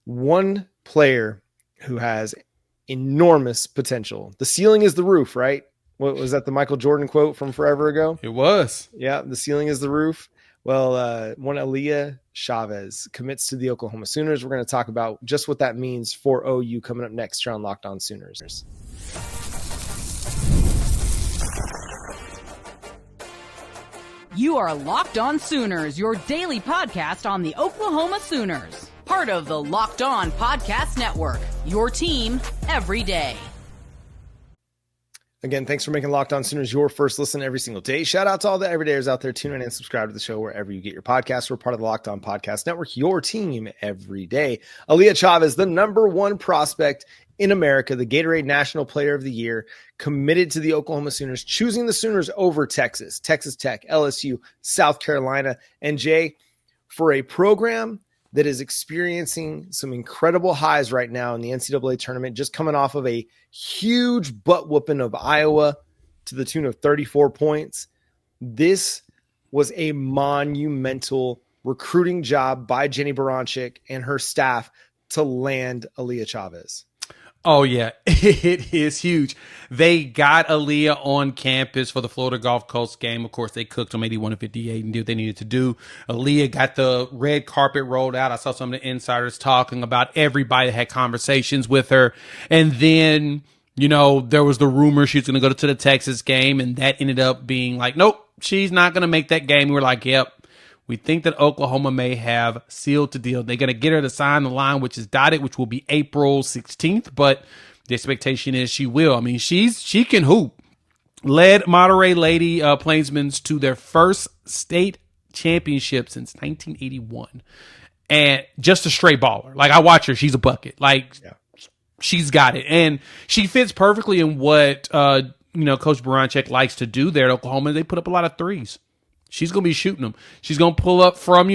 one player who has enormous potential. The ceiling is the roof, right? What was that, the Michael Jordan quote from forever ago? It was. Yeah, the ceiling is the roof. Well, one Aaliyah Chavez commits to the Oklahoma Sooners. We're going to talk about just what that means for OU coming up next here on Locked On Sooners. You are Locked On Sooners, your daily podcast on the Oklahoma Sooners. Part of the Locked On Podcast Network, your team every day. Again, thanks for making Locked On Sooners your first listen every single day. Shout out to all the everydayers out there. Tune in and subscribe to the show wherever you get your podcasts. We're part of the Locked On Podcast Network, your team every day. Aaliyah Chavez, the number one prospect in America, the Gatorade National Player of the Year, committed to the Oklahoma Sooners, choosing the Sooners over Texas, Texas Tech, LSU, South Carolina. And Jay, for a program that is experiencing some incredible highs right now in the NCAA tournament, just coming off of a huge butt whooping of Iowa to the tune of 34 points. This was a monumental recruiting job by Jenny Baranczyk and her staff to land Aaliyah Chavez. Oh, yeah, it is huge. They got Aaliyah on campus for the Florida Gulf Coast game. Of course, they cooked them 81-58 and did what they needed to do. Aaliyah got the red carpet rolled out. I saw some of the insiders talking about everybody that had conversations with her. And then, you know, there was the rumor she was going to go to the Texas game, and that ended up being like, nope, she's not going to make that game. We were like, yep. We think that Oklahoma may have sealed the deal. They're going to get her to sign the line, which is dotted, which will be April 16th. But the expectation is she will. I mean, she can hoop. Led Monterey Lady Plainsmans to their first state championship since 1981. And just a straight baller. Like, I watch her. She's a bucket. Like, yeah. She's got it. And she fits perfectly in what, Coach Baranczyk likes to do there at Oklahoma. They put up a lot of threes. She's going to be shooting them. She's going to pull up from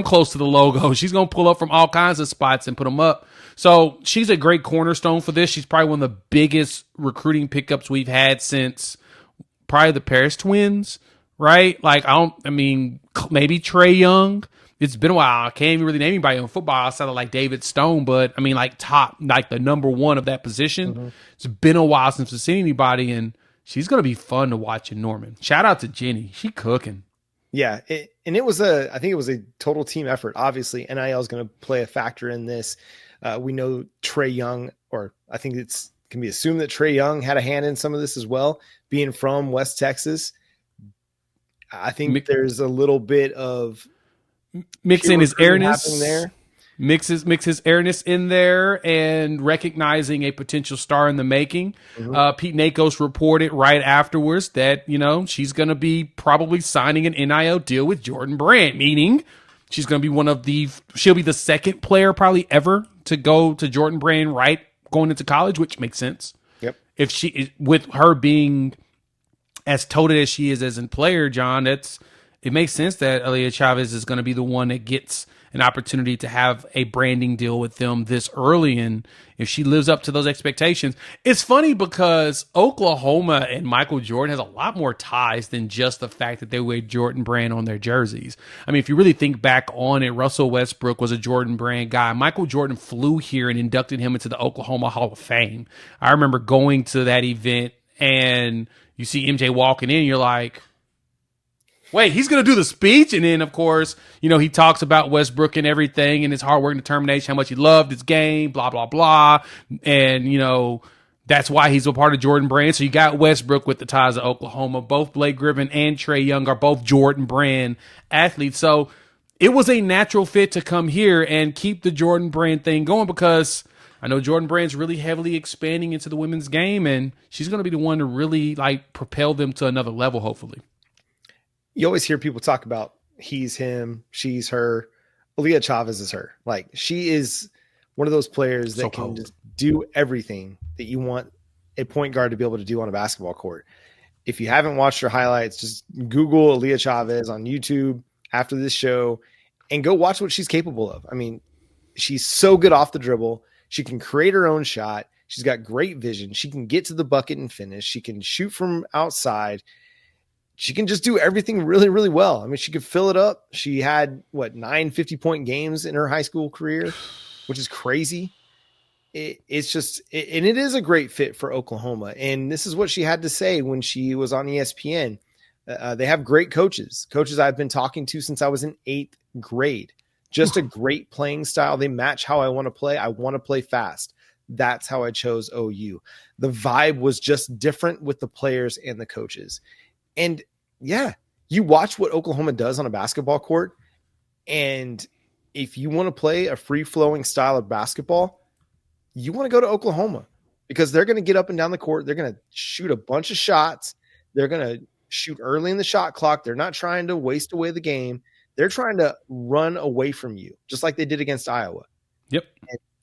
close to the logo. She's going to pull up from all kinds of spots and put them up. So she's a great cornerstone for this. She's probably one of the biggest recruiting pickups we've had since probably the Paris twins, right? Like, maybe Trae Young. It's been a while. I can't even really name anybody on football outside of like David Stone, but I mean, like top, like the number one of that position. Mm-hmm. It's been a while since we've seen anybody, and she's going to be fun to watch in Norman. Shout out to Jenny. She cooking. Yeah, I think it was a total team effort. Obviously, NIL is going to play a factor in this. We know Trae Young, or I think it can be assumed that Trae Young had a hand in some of this as well, being from West Texas. I think there's a little bit of mixing his airness there. Mix his airness in there and recognizing a potential star in the making. Mm-hmm. Pete Nakos reported right afterwards that, she's going to be probably signing an NIL deal with Jordan Brand, meaning she's going to be she'll be the second player probably ever to go to Jordan Brand right going into college, which makes sense. Yep. With her being as toted as she is as a player, John, it makes sense that Aaliyah Chavez is going to be the one that gets an opportunity to have a branding deal with them this early. And if she lives up to those expectations, it's funny because Oklahoma and Michael Jordan has a lot more ties than just the fact that they wear Jordan Brand on their jerseys. I mean, if you really think back on it, Russell Westbrook was a Jordan Brand guy. Michael Jordan flew here and inducted him into the Oklahoma Hall of Fame. I remember going to that event and you see MJ walking in, you're like, wait, he's going to do the speech? And then, of course, he talks about Westbrook and everything and his hard work and determination, how much he loved his game, blah, blah, blah. And, that's why he's a part of Jordan Brand. So you got Westbrook with the ties of Oklahoma. Both Blake Griffin and Trae Young are both Jordan Brand athletes. So it was a natural fit to come here and keep the Jordan Brand thing going because I know Jordan Brand's really heavily expanding into the women's game, and she's going to be the one to really, propel them to another level, hopefully. You always hear people talk about he's him, she's her. Aaliyah Chavez is her. Like, she is one of those players that can just do everything that you want a point guard to be able to do on a basketball court. If you haven't watched her highlights, just Google Aaliyah Chavez on YouTube after this show and go watch what she's capable of. I mean, she's so good off the dribble. She can create her own shot. She's got great vision. She can get to the bucket and finish. She can shoot from outside. She can just do everything really, really well. I mean, she could fill it up. She had 9 50-point games in her high school career. which is crazy. It's just, and it is a great fit for Oklahoma. And this is what she had to say when she was on ESPN. They have great coaches I've been talking to since I was in 8th grade. Just a great playing style. They match how I want to play. I want to play fast. That's how I chose OU. The vibe was just different with the players and the coaches. And yeah, you watch what Oklahoma does on a basketball court. And if you want to play a free-flowing style of basketball, you want to go to Oklahoma because they're going to get up and down the court. They're going to shoot a bunch of shots. They're going to shoot early in the shot clock. They're not trying to waste away the game. They're trying to run away from you, just like they did against Iowa. Yep.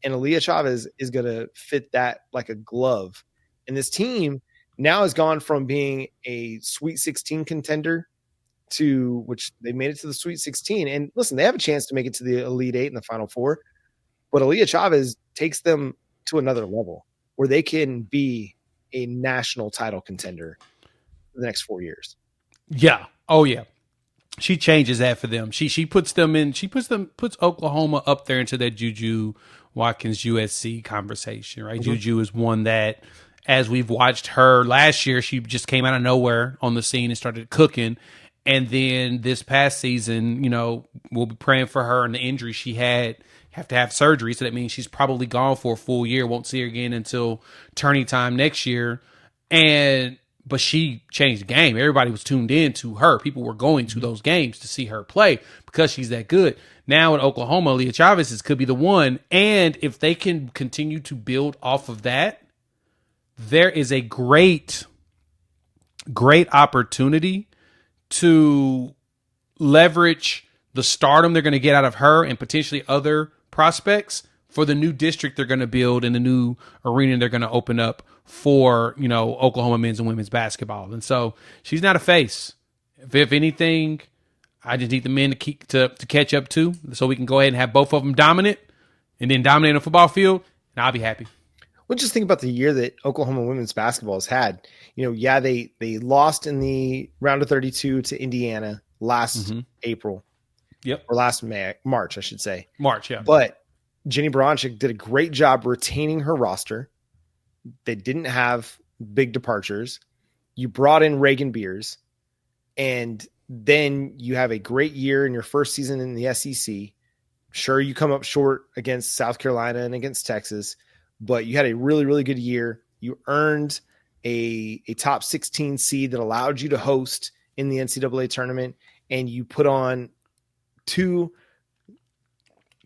And Aaliyah Chavez is going to fit that like a glove. And this team now has gone from being a Sweet 16 contender to which they made it to the Sweet 16. And listen, they have a chance to make it to the Elite 8 in the Final Four. But Aaliyah Chavez takes them to another level where they can be a national title contender for the next 4 years. Yeah. Oh yeah. She changes that for them. She puts them in. Puts Oklahoma up there into that Juju Watkins USC conversation, right? Mm-hmm. Juju is one that, as we've watched her last year, she just came out of nowhere on the scene and started cooking. And then this past season, we'll be praying for her and the injury she had. Have to have surgery, so that means she's probably gone for a full year. Won't see her again until tourney time next year. But she changed the game. Everybody was tuned in to her. People were going to those games to see her play because she's that good. Now in Oklahoma, Aaliyah Chavez could be the one. And if they can continue to build off of that, there is a great opportunity to leverage the stardom they're going to get out of her and potentially other prospects for the new district they're going to build and the new arena they're going to open up for, Oklahoma men's and women's basketball. And so she's not a face. If anything, I just need the men to catch up to, so we can go ahead and have both of them dominant and then dominate on the football field, and I'll be happy. Well, just think about the year that Oklahoma women's basketball has had. They lost in the round of 32 to Indiana last April. Yep. Or last March, I should say. March, yeah. But Jenny Baranczyk did a great job retaining her roster. They didn't have big departures. You brought in Reagan Beers, and then you have a great year in your first season in the SEC. Sure, you come up short against South Carolina and against Texas, but you had a really, really good year. You earned a top 16 seed that allowed you to host in the NCAA tournament, and you put on 2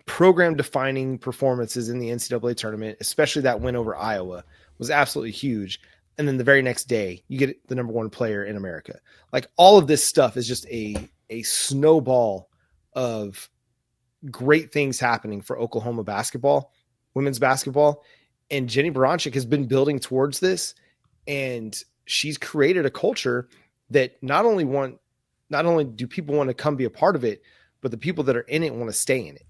program-defining performances in the NCAA tournament, especially that win over Iowa, was absolutely huge. And then the very next day, you get the number 1 player in America. Like, all of this stuff is just a snowball of great things happening for Oklahoma basketball, women's basketball. And Jenny Baranczyk has been building towards this, and she's created a culture that not only do people want to come be a part of it, but the people that are in it want to stay in it.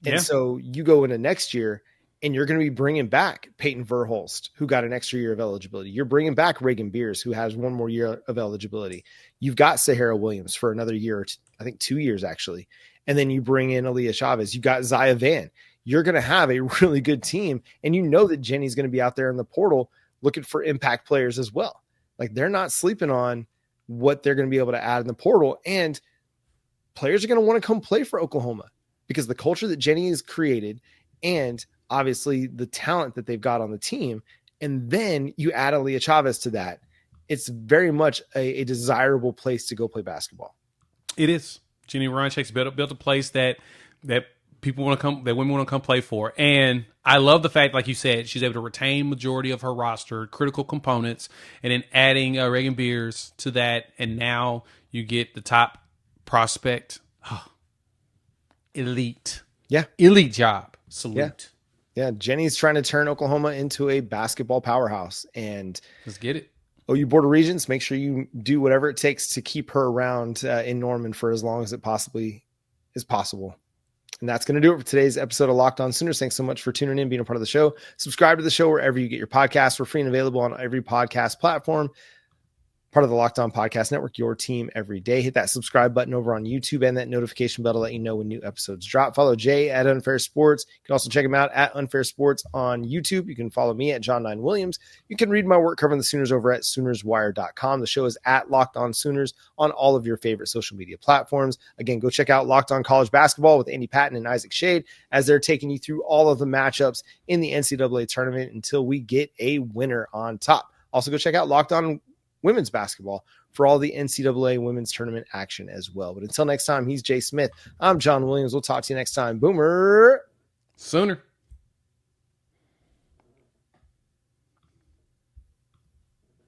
And so you go into next year and you're going to be bringing back Peyton Verhulst, who got an extra year of eligibility. You're bringing back Reagan Beers, who has 1 more year of eligibility. You've got Sahara Williams for another year, I think 2 years actually. And then you bring in Aaliyah Chavez. You got Zaya Van. You're going to have a really good team. And you know that Jenny's going to be out there in the portal looking for impact players as well. Like, they're not sleeping on what they're going to be able to add in the portal. And players are going to want to come play for Oklahoma because the culture that Jenny has created, and obviously the talent that they've got on the team. And then you add Aaliyah Chavez to that. It's very much a desirable place to go play basketball. It is. Jenny Baranczyk's built a place that people want to come, that women want to come play for. And I love the fact, like you said, she's able to retain majority of her roster, critical components, and then adding Reagan Beers to that. And now you get the top prospect. Oh, elite. Yeah. Elite job. Salute. Yeah. Jenny's trying to turn Oklahoma into a basketball powerhouse. And let's get it. OU Board of Regents, make sure you do whatever it takes to keep her around in Norman for as long as it possibly is possible. And that's going to do it for today's episode of Locked On Sooners. Thanks so much for tuning in, being a part of the show. Subscribe to the show wherever you get your podcasts. We're free and available on every podcast platform. part of the Locked On Podcast Network, your team every day. Hit that subscribe button over on YouTube and that notification bell to let you know when new episodes drop. Follow Jay at Unfair Sports. You can also check him out at Unfair Sports on YouTube. You can follow me at John9Williams. You can read my work covering the Sooners over at SoonersWire.com. The show is at Locked On Sooners on all of your favorite social media platforms. Again, go check out Locked On College Basketball with Andy Patton and Isaac Shade as they're taking you through all of the matchups in the NCAA tournament until we get a winner on top. Also, go check out Locked On Women's Basketball for all the NCAA Women's Tournament action as well. But until next time, he's Jay Smith. I'm John Williams. We'll talk to you next time. Boomer Sooner.